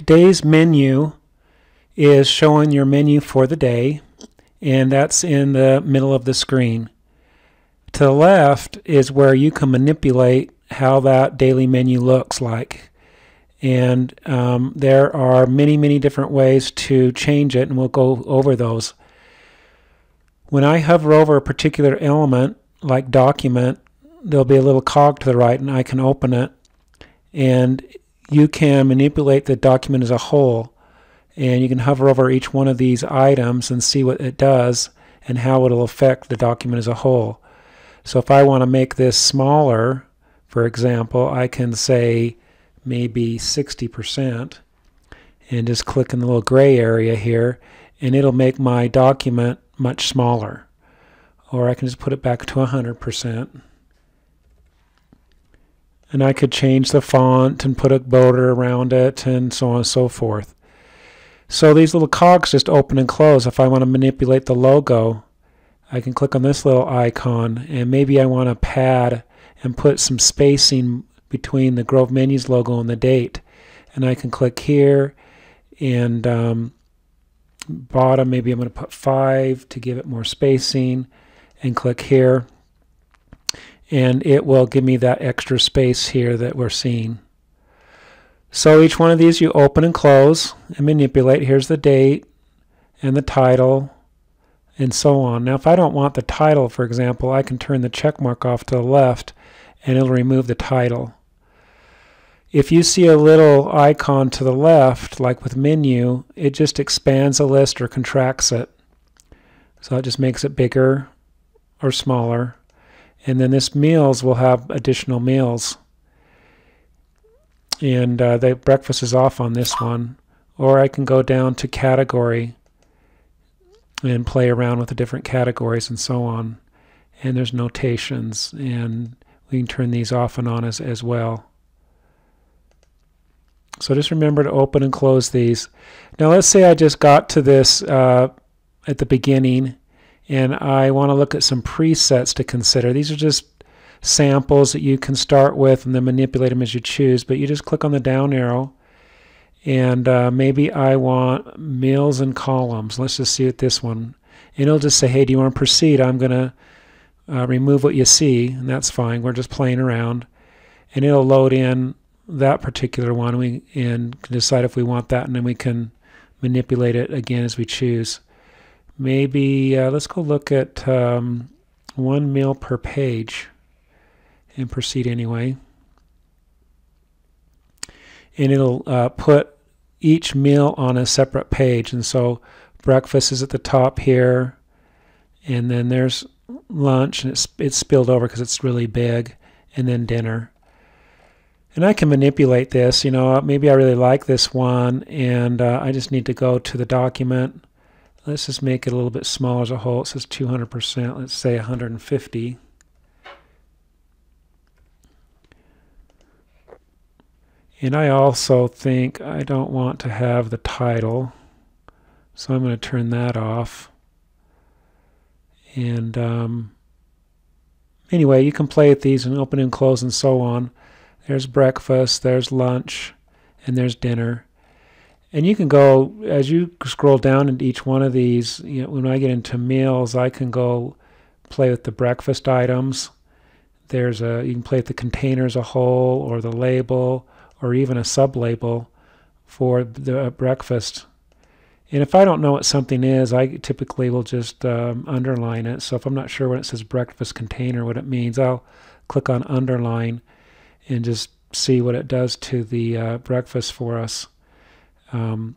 today's menu is showing your menu for the day, and that's in the middle of the screen. To the left is where you can manipulate how that daily menu looks like. And there are many different ways to change it, and we'll go over those. When I hover over a particular element, like document, there'll be a little cog to the right, and I can open it. And you can manipulate the document as a whole. And you can hover over each one of these items and see what it does and how it'll affect the document as a whole. So if I want to make this smaller, for example, I can say maybe 60% and just click in the little gray area here, and it'll make my document much smaller. Or I can just put it back to 100%. And I could change the font and put a border around it and so on and so forth. So these little cogs just open and close. If I want to manipulate the logo, I can click on this little icon, and maybe I want to pad and put some spacing between the Grove Menus logo and the date. And I can click here, and bottom, maybe I'm going to put 5 to give it more spacing, and click here. And it will give me that extra space here that we're seeing. So each one of these you open and close and manipulate. Here's the date and the title and so on. Now if I don't want the title, for example, I can turn the check mark off to the left and it'll remove the title. If you see a little icon to the left, like with menu, it just expands a list or contracts it. So it just makes it bigger or smaller. And then this meals will have additional meals. And the breakfast is off on this one. Or I can go down to category and play around with the different categories and so on. And there's notations, and we can turn these off and on as well. So just remember to open and close these. Now let's say I just got to this at the beginning, and I want to look at some presets to consider. These are just samples that you can start with and then manipulate them as you choose, but you just click on the down arrow, and maybe I want meals and columns. Let's just see what this one, and it'll just say, hey, do you want to proceed? I'm going to remove what you see, and that's fine. We're just playing around, and it'll load in that particular one, and can decide if we want that, and then we can manipulate it again as we choose. Maybe let's go look at 1 meal per page and proceed anyway. And it'll put each meal on a separate page. And so breakfast is at the top here, and then there's lunch, and it's spilled over because it's really big, and then dinner. And I can manipulate this. You know, maybe I really like this one, and I just need to go to the document. Let's just make it a little bit smaller as a whole. It says 200%. Let's say 150. And I also think I don't want to have the title, so I'm going to turn that off. And anyway, you can play with these and open and close and so on. There's breakfast, there's lunch, and there's dinner. And you can go, as you scroll down into each one of these, you know, when I get into meals, I can go play with the breakfast items. You can play with the container as a whole, or the label, or even a sub-label for the breakfast. And if I don't know what something is, I typically will just underline it. So if I'm not sure when it says breakfast container, what it means, I'll click on underline and just see what it does to the breakfast for us. And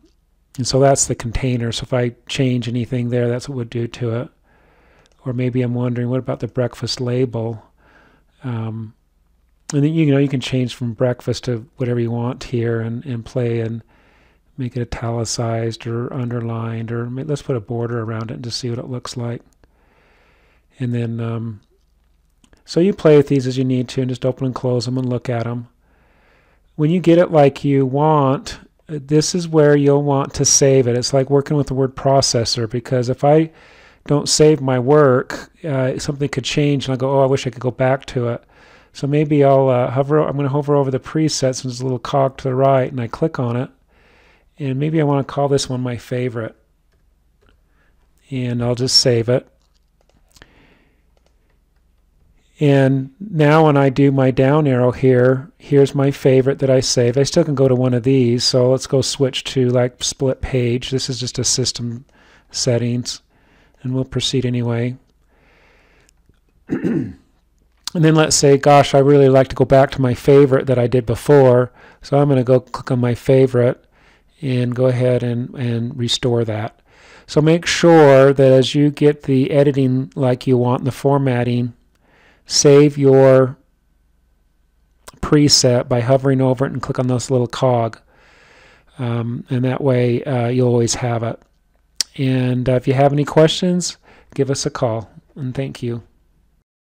so that's the container. So if I change anything there, that's what it would do to it. Or maybe I'm wondering, what about the breakfast label? And then you can change from breakfast to whatever you want here, and play and make it italicized or underlined, or let's put a border around it and just see what it looks like. And then so you play with these as you need to, and just open and close them and look at them. When you get it like you want, this is where you'll want to save it. It's like working with the word processor, because if I don't save my work, something could change, and I'll go, oh, I wish I could go back to it. So maybe I'm going to hover over the presets, and there's a little cog to the right, and I click on it, And maybe I want to call this one my favorite. And I'll just save it. And now when I do my down arrow here, here's my favorite that I saved. I still can go to one of these, so let's go switch to like split page. This is just a system settings, and we'll proceed anyway. And then let's say, gosh, I really like to go back to my favorite that I did before, so I'm going to go click on my favorite and go ahead and restore that. So make sure that as you get the editing like you want in the formatting, save your preset by hovering over it and click on this little cog. And that way you'll always have it. And if you have any questions, give us a call. And thank you.